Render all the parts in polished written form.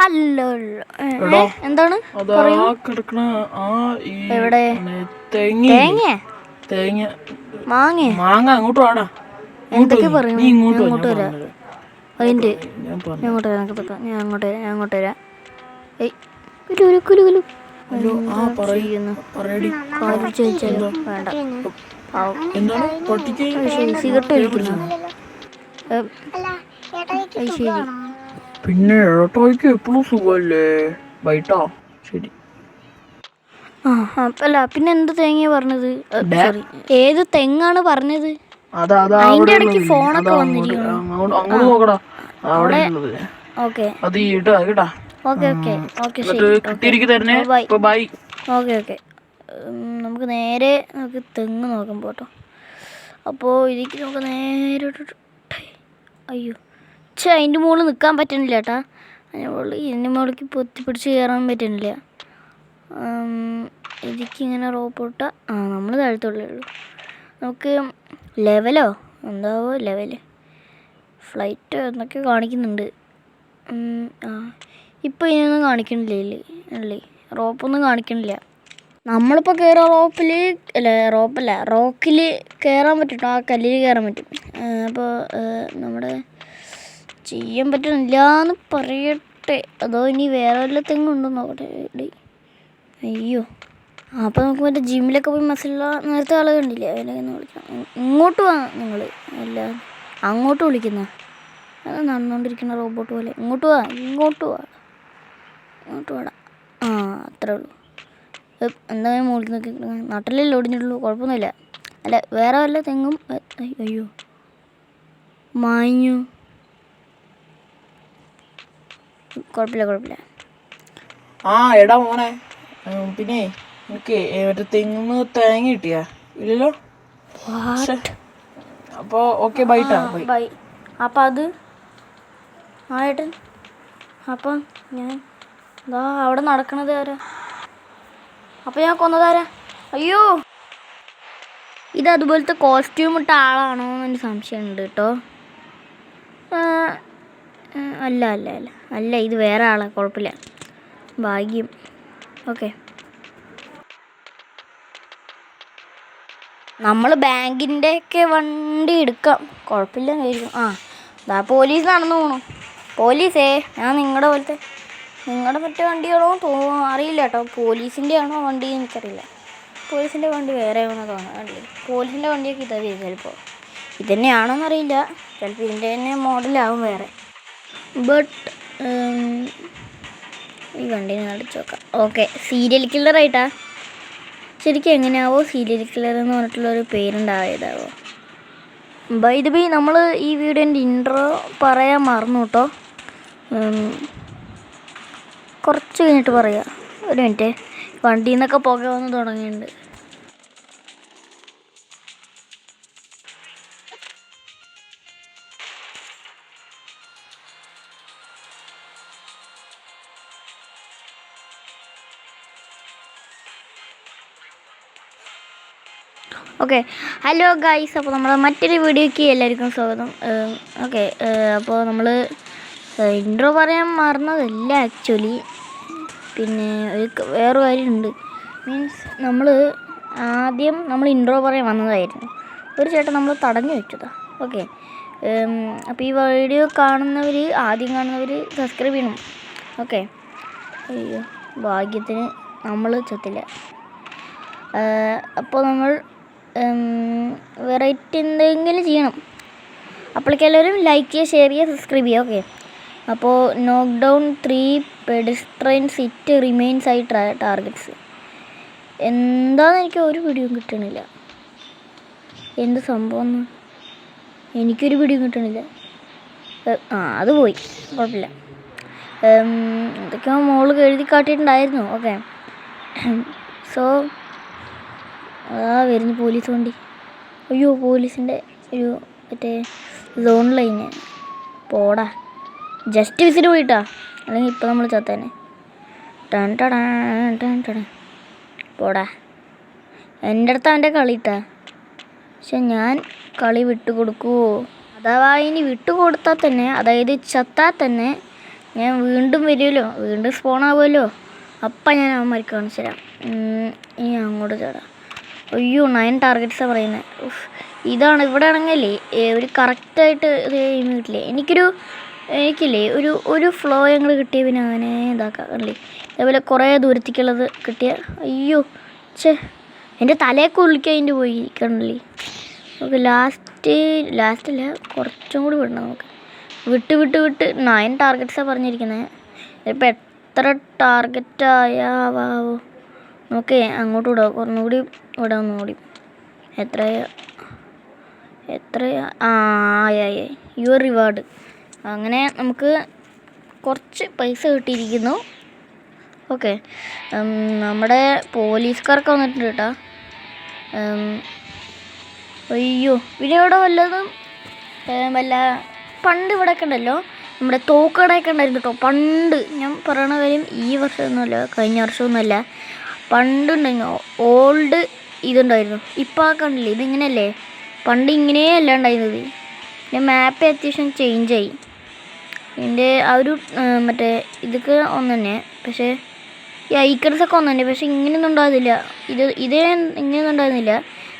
Hello എന്താണ് എവിടെ തേങ്ങ മാങ്ങ അങ്ങോട്ട് വാടാ. എന്തൊക്കെ പറയുന്നു? ഞാൻ അങ്ങോട്ട് വരാം. അതിൻ്റെ ഞാൻ അങ്ങോട്ട് വരാം. സിഗരറ്റ് വലിക്കുന്നു. പിന്നെ ഏട്ടായിക്ക് എപ്പോഴും സുഖമല്ലേ ബൈട്ടാ? ശരി. അല്ല പിന്നെ എന്ത് തേങ്ങയാ പറഞ്ഞത്? സോറി, ഏത് തെങ്ങാണ് പറഞ്ഞത്? അതിന്റെ ഇടയ്ക്ക് ഫോണൊക്കെ വന്നിരിക്കുന്നു. ഓക്കെ നമുക്ക് നേരെ തെങ്ങ് നോക്കാൻ പോട്ടോ. അപ്പോൾ ഇതിലേക്ക് നമുക്ക് നേരെ അയ്യോ അതിൻ്റെ മുകളിൽ നിൽക്കാൻ പറ്റണില്ല ചേട്ടാ. ഇതിൻ്റെ മുകളിലേക്ക് പൊത്തിപ്പിടിച്ച് കയറാൻ പറ്റണില്ല. ഇതിക്കിങ്ങനെ റോപ്പോട്ട നമ്മൾ താഴത്തുള്ളേ ഉള്ളൂ. നമുക്ക് ലെവലോ എന്താവോ ലെവല് ഫ്ലൈറ്റ് എന്നൊക്കെ കാണിക്കുന്നുണ്ട്. ഇപ്പോൾ ഇതിനൊന്നും കാണിക്കണില്ലേ അല്ലേ? റോപ്പൊന്നും കാണിക്കണില്ല. നമ്മളിപ്പോൾ കയറാൻ റോക്കിൽ കയറാൻ പറ്റും. ആ കല്ലിൽ കയറാൻ പറ്റും. അപ്പോൾ നമ്മുടെ ചെയ്യാൻ പറ്റണില്ല എന്ന് പറയട്ടെ. അതോ ഇനി വേറെ വല്ല തെങ്ങുണ്ടോ നോക്കട്ടെ. അയ്യോ അപ്പോൾ നമുക്ക് മറ്റേ ജിമ്മിലൊക്കെ പോയി മസിലുള്ള നേരത്തെ ആളെ കണ്ടില്ലേ? അതിനൊന്ന് വിളിക്കാം. ഇങ്ങോട്ട് വാ നിങ്ങൾ. അല്ല അങ്ങോട്ട് വിളിക്കുന്ന അത് നടന്നുകൊണ്ടിരിക്കുന്ന റോബോട്ട് പോലെ. ഇങ്ങോട്ട് വാടാ. അത്രേ ഉള്ളൂ. എന്തായാലും മുകളിൽ നോക്കി നട്ടലല്ലേ ഒടിഞ്ഞിട്ടുള്ളൂ. കുഴപ്പമൊന്നുമില്ല. അല്ല വേറെ വല്ല തെങ്ങും അയ്യോ മാഞ്ഞു. കുഴപ്പമില്ല. എടാ മോനെ, പിന്നെ എനിക്ക് മറ്റേ തെങ്ങ് തേങ്ങ കിട്ടിയാ ഇല്ലല്ലോ? അപ്പോൾ ഓക്കെ ബൈട്ടാ. ബൈ. അപ്പം അത് ഏട്ടൻ അപ്പം ഞാൻ അവിടെ നടക്കണത് ആരാ? അപ്പം ഞാൻ കൊന്നതാരാ? അയ്യോ ഇത് അതുപോലത്തെ കോസ്റ്റ്യൂം ഇട്ട ആളാണോ എന്ന് സംശയമുണ്ട് കേട്ടോ. അല്ല ഇത് വേറെ ആളാണ്. കുഴപ്പമില്ല, ഭാഗ്യം. ഓക്കെ, നമ്മൾ ബാങ്കിൻ്റെയൊക്കെ വണ്ടി എടുക്കാം. കുഴപ്പമില്ല കഴിക്കും. പോലീസ് നടന്നു പോകണു. പോലീസേ, ഞാൻ നിങ്ങളുടെ മറ്റേ വണ്ടിയാണോ അറിയില്ല കേട്ടോ. പോലീസിൻ്റെ ആണോ വണ്ടി എനിക്കറിയില്ല. പോലീസിൻ്റെ വണ്ടി വേറെ ആണോ തോന്നുന്നു. പോലീസിൻ്റെ വണ്ടിയൊക്കെ ഇതാ വരും. ചിലപ്പോൾ ഇതന്നെയാണോന്നറിയില്ല. ചിലപ്പോൾ ഇതിൻ്റെ തന്നെ മോഡലാവും വേറെ. ബട്ട് ഈ വണ്ടീനെ അടിച്ചു നോക്കാം. ഓക്കെ, സീരിയൽ കില്ലറായിട്ടാ. ശരിക്കും എങ്ങനെയാവോ സീരിയൽ കില്ലർ എന്ന് പറഞ്ഞിട്ടുള്ളൊരു പേരുണ്ടായതാവോ? ബൈ ദ ബൈ, നമ്മൾ ഈ വീഡിയോൻ്റെ ഇൻട്രോ പറയാൻ മറന്നു കേട്ടോ. കുറച്ച് കഴിഞ്ഞിട്ട് പറയാം. ഒരു മിനിറ്റ്, വണ്ടിയിൽ നിന്നൊക്കെ പുക വന്ന് തുടങ്ങിയിട്ടുണ്ട്. Okay, hello guys. അപ്പോൾ നമ്മൾ മറ്റൊരു വീഡിയോയ്ക്ക് എല്ലാവർക്കും സ്വാഗതം. ഓക്കെ, അപ്പോൾ നമ്മൾ ഇൻട്രോ പറയാൻ മറന്നതല്ല ആക്ച്വലി. പിന്നെ വേറെ കാര്യമുണ്ട്. മീൻസ് ആദ്യം നമ്മൾ ഇൻട്രോ പറയാൻ വന്നതായിരുന്നു. ഒരു ചേട്ടൻ നമ്മൾ തടഞ്ഞു വെച്ചതാണ്. ഓക്കെ, അപ്പോൾ ഈ വീഡിയോ ആദ്യം കാണുന്നവർ സബ്സ്ക്രൈബ് ചെയ്യണം. ഓക്കെ. അയ്യോ ഭാഗ്യത്തിന് നമ്മൾ ചത്തില്ല. അപ്പോൾ നമ്മൾ വെറൈറ്റി എന്തെങ്കിലും ചെയ്യണം. അപ്പോഴേക്കും എല്ലാവരും ലൈക്ക് ചെയ്യുക, ഷെയർ ചെയ്യുക, സബ്സ്ക്രൈബ് ചെയ്യുക. ഓക്കെ, അപ്പോൾ നോക്ക് ഡൗൺ 3 പെഡസ്ട്രിയൻസ് ഇറ്റ് റിമെയിൻസ് ആയി ടാർഗറ്റ്സ്. എന്താണെന്ന് എനിക്ക് ഒരു പിടിയും കിട്ടണില്ല. എന്ത് സംഭവം എനിക്കൊരു പിടിയും കിട്ടണില്ല. അത് പോയി, കുഴപ്പമില്ല. എന്തൊക്കെയോ മോള് എഴുതി കാട്ടിയിട്ടുണ്ടായിരുന്നു. ഓക്കെ, സോ വരുന്നു പോലീസ് വണ്ടി. അയ്യോ പോലീസിൻ്റെ ഒരു മറ്റേ സോൺ ലൈന് പോടാ. ജസ്റ്റ് വിസിറ്റ് പോയിട്ടാ, അല്ലെങ്കിൽ ഇപ്പോൾ നമ്മൾ ചത്തേനെ. പോടാ, എൻ്റെ അടുത്ത് അവൻ്റെ കളിയിട്ടാ. പക്ഷെ ഞാൻ കളി വിട്ടുകൊടുക്കുമോ? അഥവാ ഇനി വിട്ടുകൊടുത്താൽ തന്നെ, അതായത് ചത്താൽ തന്നെ ഞാൻ വീണ്ടും വരുമല്ലോ, വീണ്ടും സ്പോൺ ആവുമല്ലോ. അപ്പം ഞാൻ അവന്മാർക്ക് കാണിച്ചു തരാം. ഇനി അങ്ങോട്ട് ചേടാം. അയ്യോ 9 ടാർഗറ്റ്സാണ് പറയുന്നത്. ഇതാണ് ഇവിടെ ആണെങ്കിലേ ഒരു കറക്റ്റായിട്ട് ഇത് കിട്ടില്ലേ. എനിക്കില്ലേ ഒരു ഫ്ലോ ഞങ്ങൾ കിട്ടിയ പിന്നെ അങ്ങനെ ഇതാക്കാം കണ്ടില്ലേ. അതേപോലെ കുറേ ദൂരത്തേക്കുള്ളത് കിട്ടിയ അയ്യോ എൻ്റെ തലയൊക്കെ ഉള്ളിക്ക് അതിൻ്റെ പോയി കണ്ടില്ലേ. നമുക്ക് ലാസ്റ്റല്ല കുറച്ചും കൂടി വിടണം. നമുക്ക് വിട്ട് 9 ടാർഗറ്റ്സാണ് പറഞ്ഞിരിക്കുന്നത്. ഇപ്പം എത്ര ടാർഗറ്റായാവോ നമുക്ക് അങ്ങോട്ട് വിടാം. കുറച്ചുകൂടി വിടാം ഒന്നുകൂടി. എത്രയാ ആയി യുവർ റിവാർഡ്. അങ്ങനെ നമുക്ക് കുറച്ച് പൈസ കിട്ടിയിരിക്കുന്നു. ഓക്കെ, നമ്മുടെ പോലീസുകാർക്ക് വന്നിട്ടുണ്ട് കേട്ടോ. അയ്യോ പിന്നെ ഇവിടെ വല്ലതും വല്ല പണ്ട് ഇവിടെയൊക്കെ ഉണ്ടല്ലോ നമ്മുടെ തോക്കടയൊക്കെ ഉണ്ടായിരുന്നു കേട്ടോ. പണ്ട് ഞാൻ പറയണ കാര്യം ഈ വർഷമൊന്നുമല്ല, കഴിഞ്ഞ വർഷമൊന്നുമല്ല, പണ്ടുണ്ടായിരുന്നു ഓൾഡ് ഇതുണ്ടായിരുന്നു. ഇപ്പം ആ കണ്ടില്ലേ ഇതിങ്ങനെയല്ലേ, പണ്ട് ഇങ്ങനെയല്ല ഉണ്ടായിരുന്നത്. പിന്നെ മാപ്പ് അത്യാവശ്യം ചേഞ്ചായി. ഇതിൻ്റെ ആ ഒരു മറ്റേ ഇതൊക്കെ ഒന്ന് തന്നെ, പക്ഷേ ഈ ഐക്കൺസൊക്കെ ഒന്ന് തന്നെ, പക്ഷേ ഇങ്ങനെയൊന്നും ഉണ്ടാകുന്നില്ല. ഇതേ ഇങ്ങനെയൊന്നും ഉണ്ടായിരുന്നില്ല.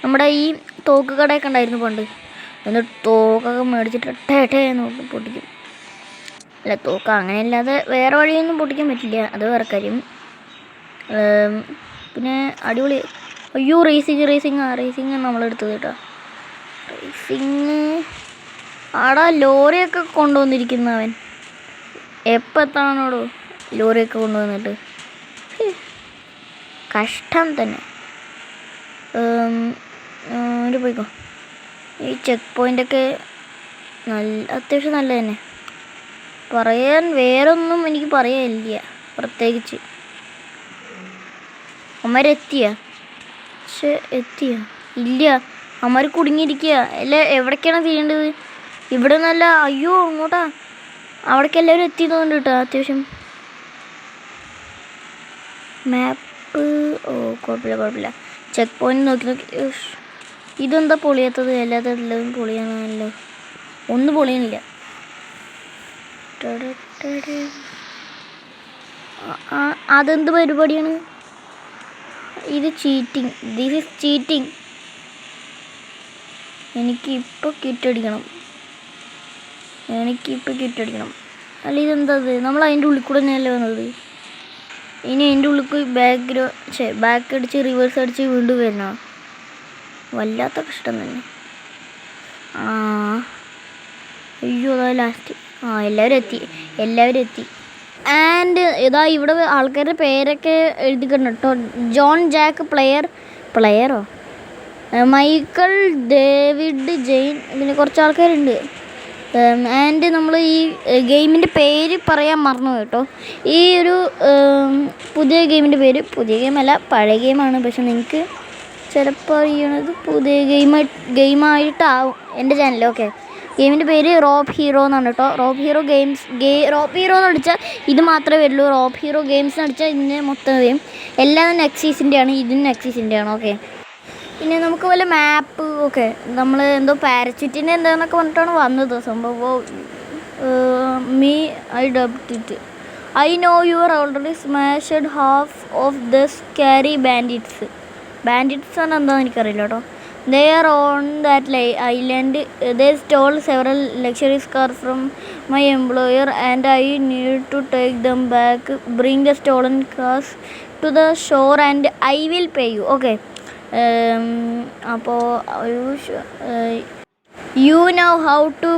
നമ്മുടെ ഈ തോക്ക് കടയൊക്കെ ഉണ്ടായിരുന്നു പണ്ട്. എന്നിട്ട് തോക്കൊക്കെ മേടിച്ചിട്ട് ടേന്ന് പൊട്ടിക്കും. അല്ല തോക്ക് അങ്ങനെയല്ലാതെ വേറെ വഴിയൊന്നും പൊട്ടിക്കാൻ പറ്റില്ല, അത് വേറെ കാര്യം. പിന്നെ അടിപൊളി. അയ്യോ റേസിങ് നമ്മളെടുത്തത് കേട്ടോ. റേസിങ് ആടാ ലോറിയൊക്കെ കൊണ്ടുവന്നിരിക്കുന്നവൻ എപ്പോൾ എത്താണോടോ ലോറിയൊക്കെ കൊണ്ടുവന്നിട്ട്. കഷ്ടം തന്നെ. പോയിക്കോ. ഈ ചെക്ക് പോയിൻ്റൊക്കെ അത്യാവശ്യം നല്ല തന്നെ. പറയാൻ വേറൊന്നും എനിക്ക് പറയാനില്ല പ്രത്യേകിച്ച്. അമ്മരെത്തിയാ ഇല്ല, അമ്മ കുടുങ്ങിയിരിക്കുക. അല്ല എവിടേക്കാണ് തിരിയേണ്ടത്? ഇവിടെ നല്ല അയ്യോ അങ്ങോട്ടാ, അവിടേക്ക് എല്ലാവരും എത്തിയതുകൊണ്ട് കേട്ടോ. അത്യാവശ്യം മാപ്പ് കുഴപ്പമില്ല. ചെക്ക് പോയിന്റ് നോക്കി ഇതെന്താ പൊളിയാത്തത്? എല്ലാത്തതും പൊളിയാണല്ലോ, ഒന്നും പൊളിയണില്ല. അതെന്ത് പരിപാടിയാണ് ഇത്? This is cheating. എനിക്കിപ്പോൾ കിറ്റടിക്കണം. അല്ല ഇതെന്താ? നമ്മൾ അതിൻ്റെ ഉള്ളിൽ കൂടെ തന്നെയല്ലേ വന്നത്. ഇനി അതിൻ്റെ ഉള്ളിൽ ബാക്ക് അടിച്ച് റിവേഴ്സ് അടിച്ച് വീണ്ടും വരണോ? വല്ലാത്ത കഷ്ടം തന്നെ. അയ്യോ അതാ ലാസ്റ്റ്. എല്ലാവരും എത്തി. ആൻഡ് ഇതാ ഇവിടെ ആൾക്കാരുടെ പേരൊക്കെ എഴുതിക്കണം കേട്ടോ. ജോൺ ജാക്ക് പ്ലെയറോ മൈക്കിൾ ഡേവിഡ് ജെയിൻ, പിന്നെ കുറച്ച് ആൾക്കാരുണ്ട്. ആൻഡ് നമ്മൾ ഈ ഗെയിമിൻ്റെ പേര് പറയാൻ മറന്നു കേട്ടോ. ഈ ഒരു പുതിയ ഗെയിമിൻ്റെ പേര്, പുതിയ ഗെയിമല്ല പഴയ ഗെയിമാണ്, പക്ഷെ നിങ്ങൾക്ക് ചിലപ്പോൾ ചെയ്യണത് പുതിയ ഗെയിമായിട്ടാവും എൻ്റെ ചാനൽ. ഓക്കെ, ഗെയിമിൻ്റെ പേര് റോബ് ഹീറോ എന്നാണ് കേട്ടോ. റോബ് ഹീറോ എന്ന് അടിച്ചാൽ ഇത് മാത്രമേ വരുള്ളൂ. റോബ് ഹീറോ ഗെയിംസ് എന്ന് അടിച്ചാൽ ഇതിന് മൊത്തം വരും. എല്ലാം നെക്സീസിൻ്റെയാണ്, ഇതിന് നെക്സീസിൻ്റെയാണ്. ഓക്കെ, പിന്നെ നമുക്ക് വല്ല മാപ്പ്. ഓക്കെ, നമ്മൾ എന്തോ പാരച്യൂട്ടിൻ്റെ എന്താണെന്നൊക്കെ പറഞ്ഞിട്ടാണ് വന്നത് സംഭവം. I dubbed it. I know you are already smashed half of the scary bandits പറഞ്ഞാൽ എന്താണെന്ന് എനിക്കറിയില്ല കേട്ടോ. They are on that island. They stole several luxury cars from my employer and I need to take them back. Bring the stolen cars to the shore and I will pay you. Okay. അപ്പോൾ you know how to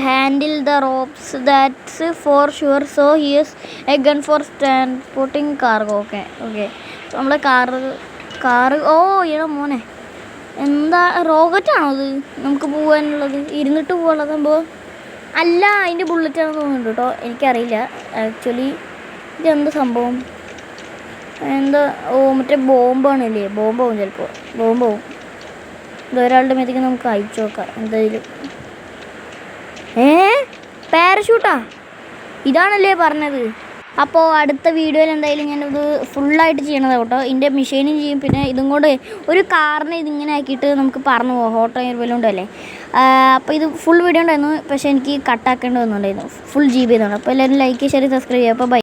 handle the ropes, that's for sure. So here's a gun for transporting cargo. Okay. നമ്മളെ car എടാ മോനെ, എന്താ റോക്കറ്റാണോ അത് നമുക്ക് പോകാനുള്ളത്? ഇരുന്നിട്ട് പോകാനുള്ള സംഭവം അല്ല, അതിൻ്റെ ബുള്ളറ്റാണെന്ന് തോന്നുന്നുണ്ട് കേട്ടോ. എനിക്കറിയില്ല ആക്ച്വലി ഇതെന്താ സംഭവം. എന്താ മറ്റേ ബോംബാണല്ലേ? ബോംബാവും ചിലപ്പോൾ, ബോംബാവും. ഇതൊരാളുടെ മേത്തേക്ക് നമുക്ക് അയച്ചു നോക്കാം എന്തായാലും. പാരഷൂട്ടാ? ഇതാണല്ലേ പറഞ്ഞത്. അപ്പോൾ അടുത്ത വീഡിയോയിൽ എന്തായാലും ഞാനത് ഫുള്ളായിട്ട് ചെയ്യണത് കേട്ടോ. ഇതിൻ്റെ മെഷീനും ചെയ്യും, പിന്നെ ഇതും കൊണ്ട് ഒരു കാറിനെ ഇതിങ്ങനെ ആക്കിയിട്ട് നമുക്ക് പറന്നു പോകാം. ഹോട്ട് എയർ ബലൂൺ അല്ലേ, അപ്പോൾ ഇത് ഫുൾ വീഡിയോ ഉണ്ടായിരുന്നു, പക്ഷേ എനിക്ക് കട്ടാക്കേണ്ടി വന്നിട്ടുണ്ടായിരുന്നു, ഫുൾ GB ആയിരുന്നു. അപ്പോൾ എല്ലാവരും ലൈക്ക് ഷെയർ സബ്സ്ക്രൈബ് ചെയ്യുക. അപ്പോൾ ബൈ.